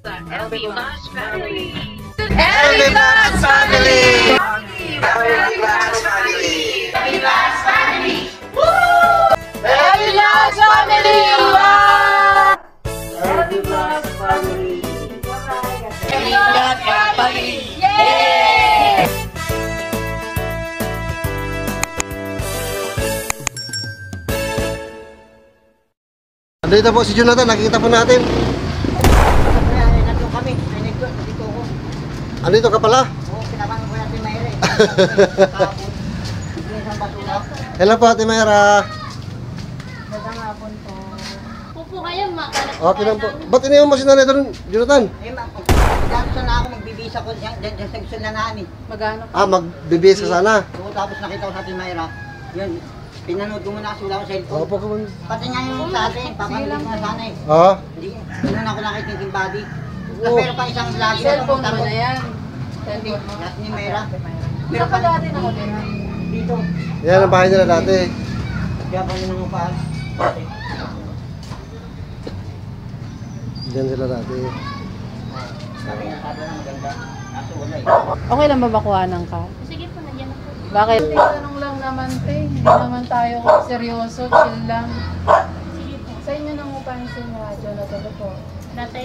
LB Plus Family! LB Plus Family! LB Plus Family! LB Plus Family! LB Plus Family! LB Plus Family! LB Plus Family! Yay! Andito po si Jonathan, nakikita po natin. Nandito kami, nandito ako. Andito ka pala? Oo, pinabangan ko natin Mayra eh. Hello po, Ate Mayra. Magandang hapon po. Pupo kayo, makalat. Okay lang po. Ba't iniwan mo si nanay doon, Jonathan? Eh, magkano na ako magbibisa ko dyan sa gusto na naan eh. Magano ka? Ah, magbibis ka sana. Oo, tapos nakita ko sa atin Mayra. Yun, pinanood ko muna kasi wala akong cellphone. Opo ka man. Pati nga yung sa atin, papanood ko na sana eh. Oo. Hindi na ako nakita yung body. Oo. Pero pa isang vlog. Cellphone mo na yan. Hindi, Cellphone mo. lahat ni Mayra. Saan ka dati nakatira? Dito. Yan ang bahay nila dati. Kaya pa rin ang upaan. Diyan sila dati. Sabi nga sabi na maganda. Kaso wala eh. Okay lang ba makuhanan ka? Sige po, nandiyan ako. Bakit? Tanong lang naman, te. Hindi naman tayo seryoso. Chill lang. Sige po. Sa inyo nang upahin sa inyo, Jonathan po. Dati,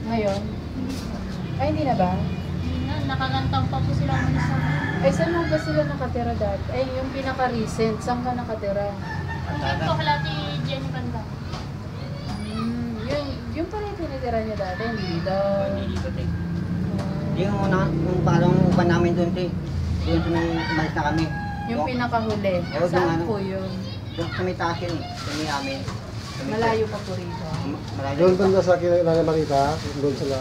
Ngayon? Ay, hindi na ba? nakagantang pa po sila muna sa Ay, saan mo ba sila nakatira dati? Ay, yung pinaka-recent. Saan ka nakatira? Hindi po kalati Jenny Banda. Yung pala yung tinitira niya dati, hindi dito. Hindi dito, te. Hindi yung una, yung parang upan namin doon, te. Doon sa may umalis na kami. Yung pinakahuli. Oo, yung Saan ano? po yun? Doon sa may taas yun eh. Sa may amin. Sa may- Malayo pa po rito. Malayo. Doon banda sa akin na makita. Doon sila.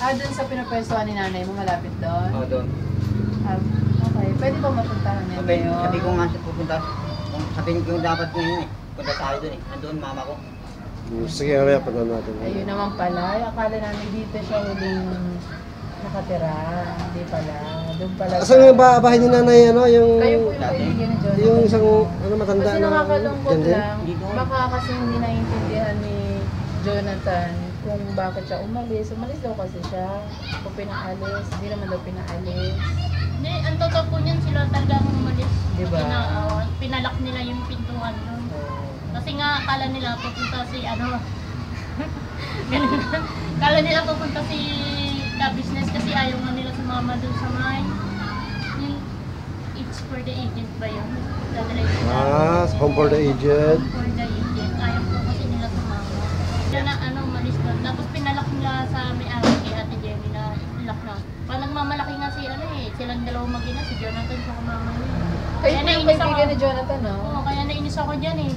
Doon sa pinapwestuhan ni nanay mo, malapit doon? Oo, doon. Okay, pwede ba mapuntahan niya Sabi ko nga siya pupunta. Sabihin ko dapat ngayon eh. Punta tayo doon eh. Nandun mama ko. Sige, kaya panood natin. Ayun naman pala, akala namin dito siya huling nakatira. Hindi pala, doon pala. Asan yung bahay ni nanay, ano, yung... Kayo po yung kaibigan ni Jonathan. Yung isang, ano, matanda Kasi na... nakakalungkot dyan din? lang, baka kasi hindi naiintindihan ni Jonathan kung bakit siya umalis. Umalis daw kasi siya. Kung pinaalis, hindi naman daw pinaalis. Hindi, ang totoo po niyan sila talagang umalis. Diba? Pinalak nila yung pintuan doon. Kasi nga, akala nila pupunta si ano, akala nila pupunta si ka-business kasi ayaw nga nila sumama doon sa may, yung It's for the agent ba yun? Dadalay nila. Home for the aged. For the agent, ayaw po kasi nila sumama. Kaya na ano, malis doon. Tapos pinalak nila sa may-ari kay Ate Jenny na lock na. Pag nagmamalaki nga si ano eh, silang dalawang mag-ina, si Jonathan sa mama niya. Kayo po yung kaibigan ni Jonathan, no? Oo, kaya nainis ako dyan eh.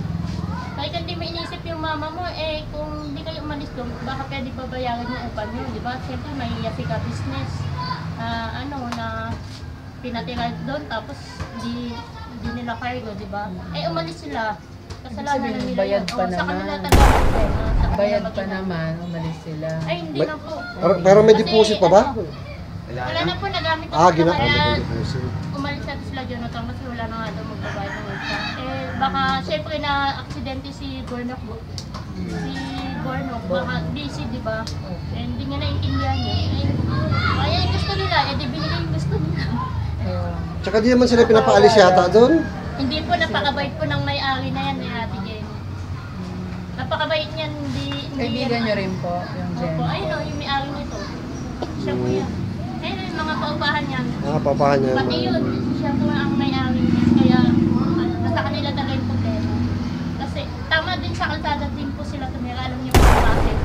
Kaya hindi mo inisip yung mama mo, eh kung hindi kayo umalis doon, baka pwede babayaran yung upan nyo, di ba? Siyempre may yasi ka business, na pinatira doon, tapos di nila cargo, di ba? Eh umalis sila. Kasalanan na nila bayad yun. pa Oo, sa kanila naman. talaga. Sa kanila Bayad pa mag-ina. naman, umalis sila. Ay, hindi May- na po. Pero may Kasi, deposit pa ba? ano, Wala na po, nagamit na sila. Ginamit Kaya na deposit. umalis na sila Jonathan kasi wala na nga daw magbabayad ng utang. Eh, baka syempre na aksidente si Gornok. Si Gornok, baka busy, di ba? Eh, hindi niya naiintindihan niya. Eh, kaya yung gusto nila, eh di binigay yung gusto nila. Tsaka di naman sila pinapaalis yata doon. Hindi po, napakabait po ng may-ari na yan, Ate Jenny. Napakabait niyan, hindi... Kaibigan nyo rin po, yung Jen. Opo, ayun o, yung may-ari nito. Siya po yan. Ayun, yung mga paupahan niyan. Papahan niya. Pati yun, siya po ang may-ari niya. Kaya, nasa kanila talaga yung problema. Kasi, tama din sa kalsada din po sila tumira. Alam niyo kung bakit.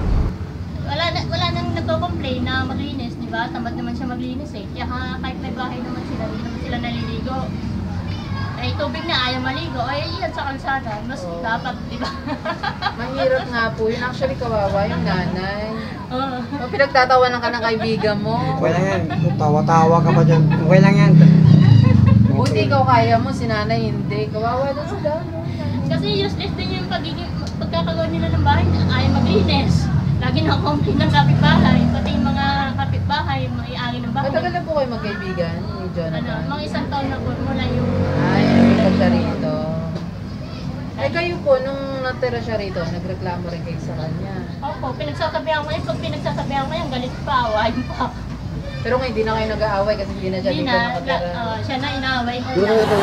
Wala nang nagko-complain na maglinis, di ba? Tamad naman siya maglinis eh. Kaya kahit may bahay naman sila, hindi naman sila naliligo. Ay, tubig na ayaw maligo. Ay, yan sa kalsada. Mas dapat, di ba? Mahirap nga po yun. Actually, kawawa yung nanay. Oo. O, pinagtatawanan ka ng kaibigan mo. Okay lang yan. Tawa-tawa ka pa dyan. Okay lang yan. Buti ikaw kaya mo, si nanay hindi. Kawawa doon sila. No? Kasi useless din yung pagkakagawa nila ng bahay. Ayaw maglinis. Lagi na complain ng kapitbahay. Pati yung mga kapitbahay, maiari ng bahay. Matagal na po kayo magkaibigan ni Jonathan? Mga isang taon na po mula yung... Ay, nagpunta siya rito. Ay, kayo po, nung natira siya rito, nagreklamo rin kayo sa kanya. Opo, pinagsasabihan ko yun. Pag pinagsasabihan ko yan, galit pa, awayin pa. Pero ngayon, hindi na kayo nag-aaway kasi hindi na siya Hindi dito na, nakatira. siya na inaaway ko Doon na. na ito.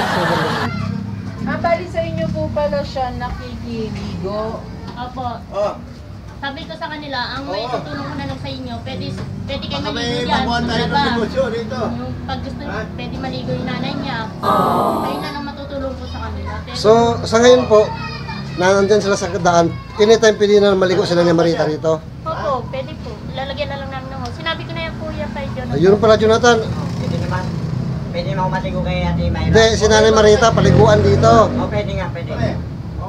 Bali sa inyo po pala siya nakikiligo. Opo. Oh, Sabi ko sa kanila, ang may Oo. tutulong ko na lang sa inyo, pwede kayo baka may maligo dyan. makuha tayo ng Diba? negosyo dito. Yung pag gusto Ha? pwede maligo yung nanay niya. Kayo na lang matutulong ko sa kanila. Pero, So, sa ngayon po, na nandyan sila sa daan, anytime pwede na maligo sila ni Marita rito. opo, pwede po. Lalagyan na lang namin ng hose. Sinabi ko na yan kuya kay Jonathan. Ayun pala, Jonathan. Pwede naman. Pwede naman ako maligo kay Ate Mayra. Hindi, si Nanay Marita, paliguan dito. Oh, pwede nga, pwede.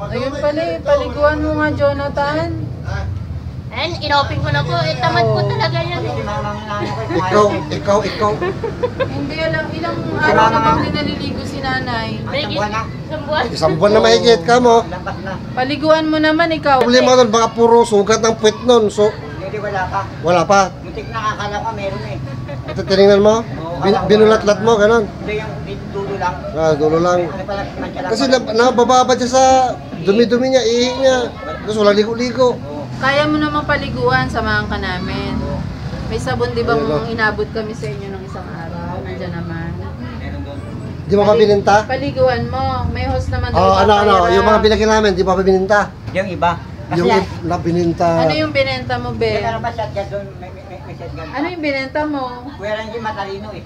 Ayun pala eh, paliguan mo nga Jonathan. And inopen ko na po. Tamad po talaga yan. Kasi mamang ano ko, Ikaw. Hindi alam, ilang araw na bang naliligo si nanay? Isang buwan na. Isang buwan. Isang buwan na mahigit ka mo. Lampas na. Paliguan mo naman ikaw. Problema doon, baka puro sugat ng puwet nun. So, Hindi, wala pa. wala pa. Muntik na akala ko meron eh. Ito, tinignan mo. Binulat-lat mo, ganun. Hindi yung dulo lang. Ah, dulo lang. Ano pala, mancha lang. Kasi nabababa siya sa dumi-dumi niya, ihi niya. Tapos walang ligo-ligo. Kaya mo naman paliguan, samahan ka namin. May sabon di ba Ayun, inabot kami sa inyo ng isang araw? Nandiyan naman. Meron doon. Di mo pa bininta? Paliguan mo. May host naman Oo, daw ano, ipapahiram. yung mga binigyan namin, di pa pa bininta. Yung iba. Kasi Yung yan. na bininta. Ano yung binenta mo, Yung be? meron ba shotgun doon? May shotgun. Ano yung binenta mo? Kuya Randy matalino eh.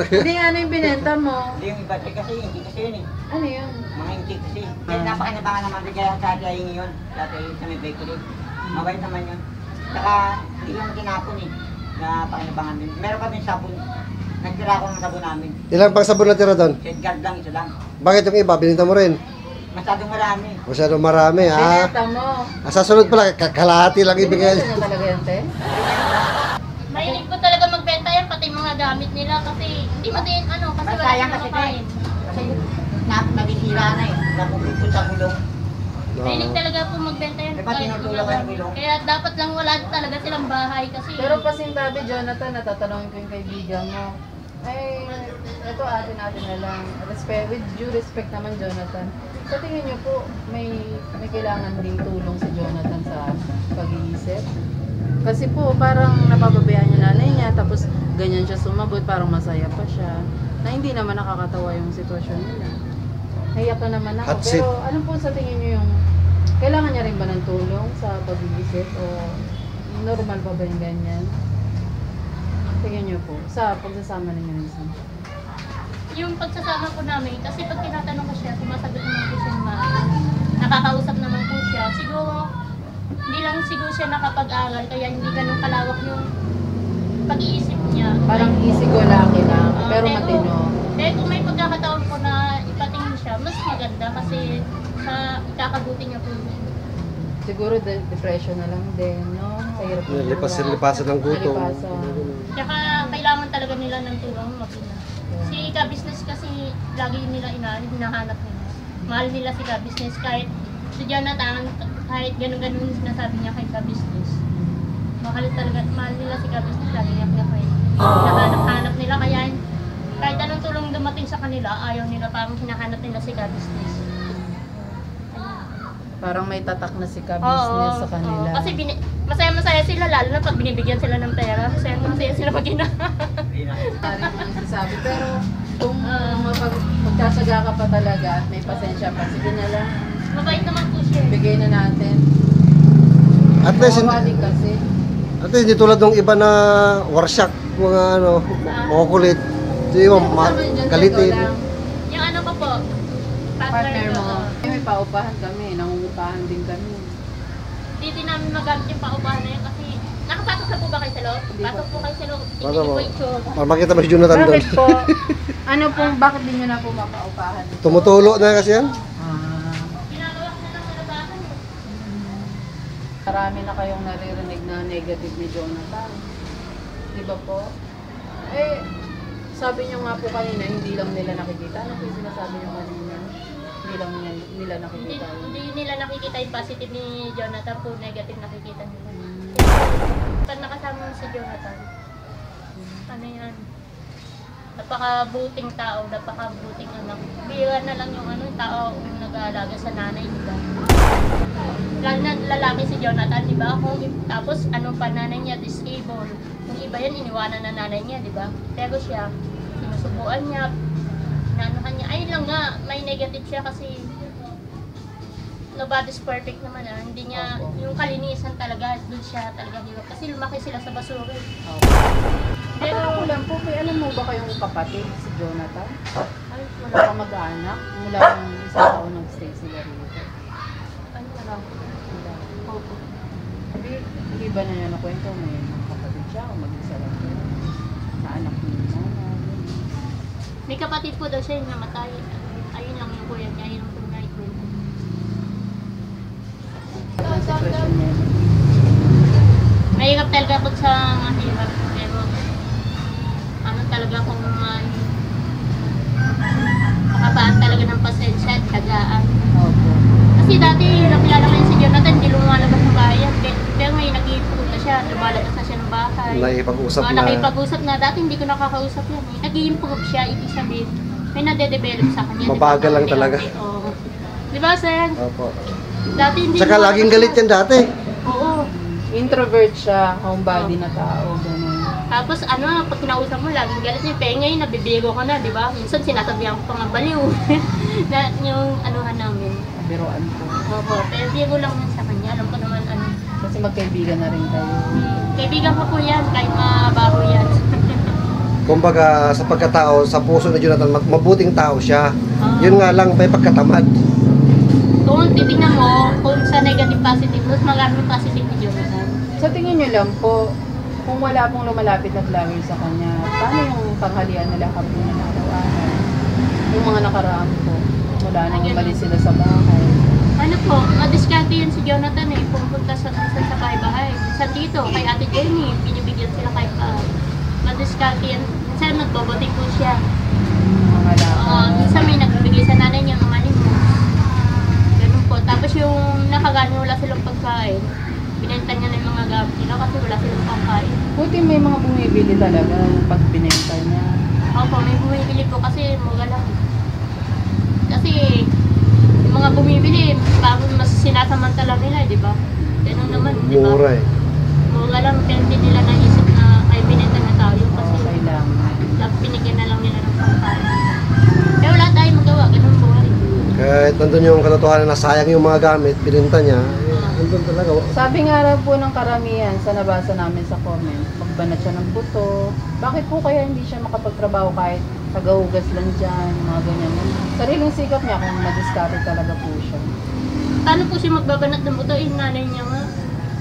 Hindi, ano yung binenta mo? Hindi yung iba. Kasi hindi kasi yun eh. Ano yun? Mga hindi kasi. Kaya napakinabangan naman rin kaya sa dahing yun. Dati sa may bakery. Mabait naman yun. Saka hindi yung tinapon eh. Napakinabangan din. Meron kami sabon. Nagtira ako ng sabon namin. Ilang pang sabon na tira doon? Shotgun lang, isa lang. Bakit yung iba, bininta mo rin? Masyadong marami. Masyadong marami, ha? Binenta mo. Sa sunod pala, kalahati lang ibigay. Binenta niya talaga yan, te? Mahilig po talaga magbenta yan, pati mga gamit nila. Kasi hindi matin, kasi wala Masayang nang kasi makakain. Kasi nabisira na eh. Napupipot sa gulong. Mahilig talaga po magbenta yan. Diba tinutulak ka ng gulong? Kaya dapat lang wala talaga silang bahay kasi. Pero pasintabi, Jonathan, natatanungin ko yung kaibigan mo. Ay, ito atin na lang. With due respect naman, Jonathan. Sa tingin niyo po, may kailangan ding tulong si Jonathan sa pag-iisip? Kasi po, parang napapabayaan niya nanay niya, tapos ganyan siya sumagot, parang masaya pa siya. Na hindi naman nakakatawa yung sitwasyon nila. Naiyak ka naman ako. Hot seat. Pero ano po sa tingin niyo yung, kailangan niya rin ba ng tulong sa pag-iisip? O normal pa ba yung ganyan? Tingin niyo po, sa pagsasama ninyo minsan. Yung pagsasama po namin, kasi pag tinatanong ko siya, sumasagot naman po siya na nakakausap naman po siya. Siguro, hindi lang siguro siya nakapag-aral, kaya hindi ganun kalawak yung pag-iisip niya. Parang easy-go-lucky lang, Ah, pero matino. Kung may pagkakataon po na ipatingin siya, mas maganda kasi sa ikakabuti niya po. Siguro depression na lang din, no? Sa hirap ng buhay. Lipasan ng gutom. Lipasan. Tsaka kailangan talaga nila ng tulong mag-ina. Si ka-business kasi lagi nila hinahanap nila. Mahal nila si ka-business kahit si Jonathan, kahit ganun-ganun sinasabi niya kay ka-business. Mahal nila si ka-business, lagi niya pinakain. Hinahanap nila kaya kahit anong tulong dumating sa kanila, ayaw nila parang hinahanap nila si ka-business. Parang may tatak na si ka-business sa kanila. Oo. Kasi masaya-masaya sila lalo na pag binibigyan sila ng pera. Masaya sila mag-ina. Ano yung nasasabi, pero kung magsasaga ka pa talaga at may pasensya pa, sige na lang, Mabait naman po siya. bigay na natin. At least, Kawawa din kasi. hindi tulad ng iba na warsyak, mga makukulit. Hindi mo, Sabi dyan, galitin. ikaw lang. Yung ano ko po, Partner mo. ko. May paupahan kami, nangungupahan din kami. Hindi din namin magamit yung paupahan na yun kasi nakapasok na po ba kayo sa loob? Hindi Pasok po kayo sa loob. Pasok Hindi po. po itsura. Para makita mo si Jonathan doon. Bakit po? Ano po, bakit din nyo na po mapaupahan? Tumutulo na kasi yan. Ginagawa ko na lang sa labahan eh. Marami na kayong naririnig na negative ni Jonathan. Di ba po? Eh, sabi nyo nga po kanina, hindi lang nila nakikita. Ano po yung sinasabi nyo kanina? Hindi lang nila nakikita. Hindi nila nakikita yung positive ni Jonathan po, negative nakikita nila. Pag nakasama mo si Jonathan, ano yan? Napakabuting tao, napakabuting anak. Bira na lang yung tao yung mag-aalaga sa nanay, di ba? Lalaki si Jonathan, di ba? Tapos ano pa, nanay niya disabled. Yung iba yan, iniwanan na nanay niya, di ba? Pero siya, sinusubuan niya, nanuhan niya. Ayun lang nga, may negative siya kasi nobody's perfect naman hindi niya, yung kalinisan talaga, doon siya talaga hirap. Kasi lumaki sila sa basura. Pero ako lang po, may alam mo ba kayong kapatid si Jonathan? Ay, wala ka mag-anak. Mula ng isang taon nag-stay sila rito. Ano na lang? Wala. Opo. Hindi ba na niya nakwento? May mga kapatid siya o mag-isa lang siya? Na anak niya na. May kapatid po daw siya yung namatay. Ayun lang yung kuya niya, ayun lang po niya ikwento. Ang sitwasyon niya. Mahirap talaga ako sa mahirap. Pero ano talaga kung makabaan talaga ng pasensya at tagaan. Opo. Kasi dati nakilala ko yung si Jonathan, hindi lumalabas ng bahay. Pero ngayon nag-iipag na siya, lumalabas na siya ng bahay. Nakipag-usap na. Nakipag-usap na. Dati hindi ko nakakausap yan eh. Nag-i-improve siya, ibig sabihin. May nade-develop sa kanya. Mabagal lang talaga. Oo. Di ba, sir? Opo. Dati hindi Tsaka lumalabas laging galit siya. yan dati. Oo. Introvert siya, homebody na tao, gano'n. Tapos ano, pag kinausap mo, laging galit niya. Pero ngayon, nabibiro ko na, di ba? Minsan sinatabihan ko pa nga baliw. Na, yung anuhan namin. Biruan ko. Opo, pero biro lang yun sa kanya. Alam ko naman ano. Kasi magkaibigan na rin kayo. Kaibigan ko po yan, kahit mabaho yan. Kumbaga sa pagkatao, sa puso ni Jonathan, mabuting tao siya. Ah. Yun nga lang, may pagkatamad. Kung titignan mo, kung sa negative positive, mas maraming positive ni Jonathan. Sa tingin niyo lang po, kung wala pong lumalapit na vlogger sa kanya, paano yung tanghalian nila kapag na araw-araw? Yung mga nakaraan po, mula nang umalis sila sa bahay. Ano po, madiskarte yan si Jonathan eh, pumunta sa bahay-bahay. Minsan dito, kay Ate Jenny, binibigyan sila kahit madiskarte yan. Minsan nagboboting po siya. Mga lakad. Minsan may nagbibigay sa nanay niya mga limos. Ganun po. Tapos yung nakagano wala silang pagkain, binenta niya na yung mga gamit nila kasi wala silang pangkain. Buti may mga bumibili talaga pag binenta niya. Opo, may bumibili po kasi mura lang. Kasi yung mga bumibili, parang mas sinasamantala nila, di ba? Ganun naman, di ba? Mura eh. Mura lang, pero hindi nila naisip na ay binenta na tayo kasi Kailangan. pinigyan na lang nila ng pangkain. Pero wala tayong magawa, ganun buhay. Kahit nandun yung katotohanan na sayang yung mga gamit, binenta niya, nandun talaga. Sabi nga raw po ng karamihan sa nabasa namin sa comment, magbanat siya ng buto. Bakit po kaya hindi siya makapagtrabaho kahit tagahugas lang dyan, mga ganyan. Sariling sikap niya kung madiskarte talaga po siya. Paano po siya magbabanat ng buto? Yung nanay niya nga.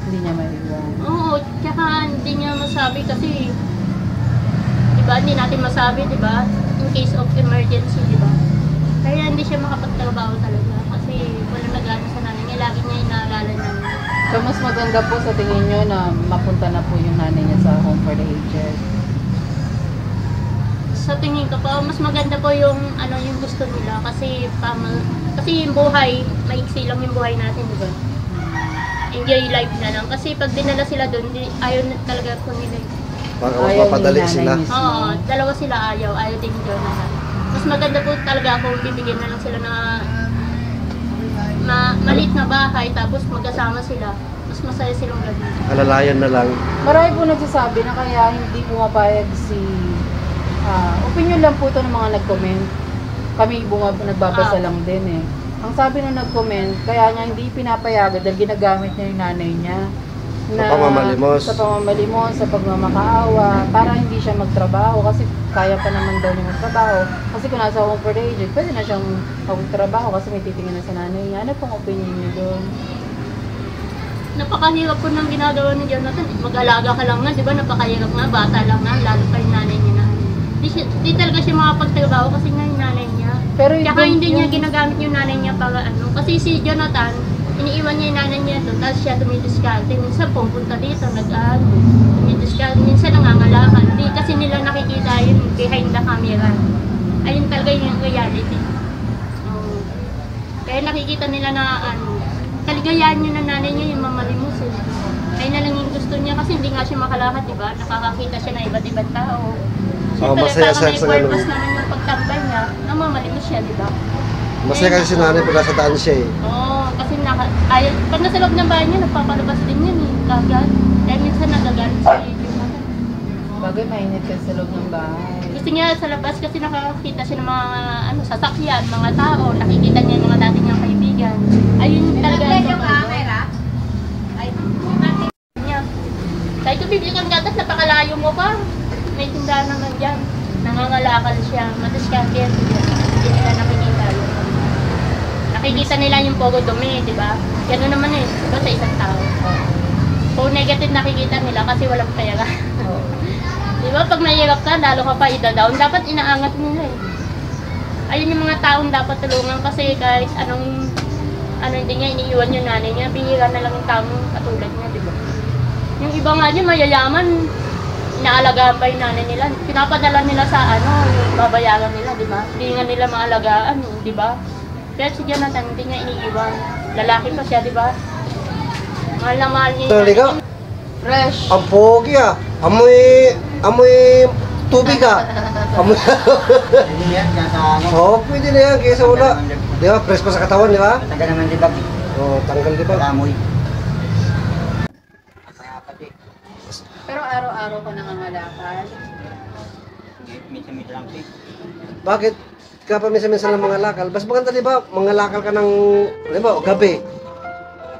Hindi niya maiwan. Oo, tsaka hindi niya masabi kasi, di ba, hindi natin masabi, di ba? In case of emergency, di ba? Kaya hindi siya makapagtrabaho talaga kasi wala nag-ano sa nanay niya. Lagi niya inaalala niya. So mas maganda po sa tingin niyo na mapunta na po yung nanay niya sa home for the aged. Sa tingin ko po, mas maganda po yung ano yung gusto nila kasi kasi yung buhay, maiksi lang yung buhay natin, di ba? Enjoy life na lang. Kasi pag dinala sila doon, ayaw na talaga po nila. Baka mas Ayaw ni mapadali nanay sila. mismo. Oo, dalawa sila ayaw din ni Jonathan. Mas maganda po talaga kung bibigyan na lang sila na maliit na bahay, tapos magkasama sila. Mas masaya silang gano'n. Alalayan na lang. Marami po nagsasabi na kaya hindi pumapayag si... opinion lang po ito ng mga nag-comment. Kami nagbabasa lang din eh. Ang sabi nung nag-comment, kaya niya hindi pinapayagan dahil ginagamit niya yung nanay niya. Sa pamamalimos. Sa pamamalimos, sa pagmamakaawa, para hindi siya magtrabaho kasi kaya pa naman daw niya magtrabaho. Kasi kung nasa home for the aged, pwede na siyang magtrabaho kasi may titingin na sa nanay niya. Ano pong opinion niyo doon? Napakahirap po ng ginagawa ni Jonathan. Mag-alaga ka lang nga, di ba? Napakahirap nga, bata lang nga, lalo pa yung nanay niya na. Di talaga siya makapagtrabaho kasi nga yung nanay niya. Pero Tsaka hindi niya ginagamit yung nanay niya para ano. Kasi si Jonathan, iniiwan niya yung nanay niya doon, tapos siya dumidiskarte. Minsan pumunta dito, dumidiskarte. Minsan nangangalakan. Hindi kasi nila nakikita yun behind the camera. Ayun talaga yung reality. Kaya nakikita nila na kaligayahan niya ng nanay niya yung mamalimos eh. Ayun na lang yung gusto niya kasi hindi nga siya makalakad, di ba? Nakakakita siya ng iba't ibang tao. Oh, masaya Siyempre, sa may purpose ganun. naman yung pagtambay niya, namamalimos siya, di ba? Masaya kasi si nanay pag nasa daan siya eh. Oo, kasi pag nasa loob ng bahay niya, nagpapalabas din yan eh, kagad. Kaya minsan nagagalit sa yung mata. Bagay mainit ka sa loob ng bahay. Gusto niya sa labas kasi nakakita siya ng mga sasakyan, mga tao, nakikita niya yung mga dati niyang kaibigan. Ayun talaga ang camera. niya. Kahit kung bibili kang gatas, napakalayo mo pa. May tindahan naman dyan. Nangangalakal siya, madiskarte. Hindi nila nakikita yun. Nakikita nila yung pogo dumi, di ba? Gano'n naman eh, di ba sa isang tao. Kung negative nakikita nila kasi walang pera. Di ba pag nahihirap ka, lalo ka pa ida-down, dapat inaangat nila eh. Ayun yung mga taong dapat tulungan kasi kahit hindi niya iniiwan yung nanay niya, bihira na lang yung taong katulad niya, di ba? Yung iba nga dyan, mayayaman, inaalagaan pa yung nanay nila. Pinapadala nila sa yung babayaran nila, di ba? Hindi nga nila maalagaan, di ba? Kaya si Jonathan, hindi niya iniiwan. Lalaki pa siya, di ba? Mahal na mahal niya. Talaga? Fresh. Ang pogi ah. Amoy tubig ah. Amoy. Hindi yan, sa Oo, pwede na yan kaysa wala. Di ba, fresh pa sa katawan, di ba? Taga naman libag. Oo, tanggal di ba? Pag-amoy. Pero araw-araw ka nangangalakal. Minsan-minsan lang siya. Bakit? Ka pa minsan-minsan lang mga lakal. Mas maganda di ba, mga lakal ka ng, di ba, o gabi.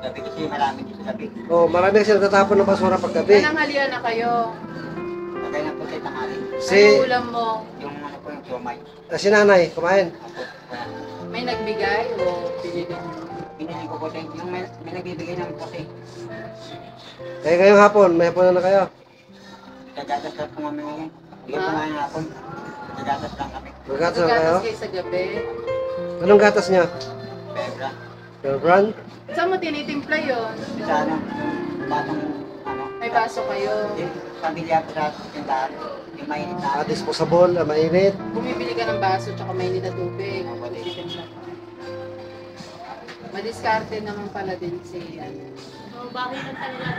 Gabi kasi marami dito sa gabi. Oh, marami kasi natatapon ng basura pag gabi. Nananghalian na kayo. Tagay na po sa tanghali. Anong ulam mo? Yung po yung siomay. Si nanay, kumain. May nagbigay o pinili mo? Pinili ko po siya. Yung may nagbibigay ng pusi. Eh, ngayong hapon, may hapon na kayo. Gagatas lang po kami ngayon. Hindi ko kumain hapon. Gagatas lang kami. Magatas na kayo. Gatas kayo sa gabi. Anong gatas niya? Pebra. Your brand? Saan mo tinitimpla yun? Sa batong May baso kayo. yung pamilya ko sa tindahan. Yung mainit na. Disposable, mainit. Bumibili ka ng baso tsaka mainit na tubig. Tinitimpla ka. Madiskarte naman pala din si So, bakit ang talaga?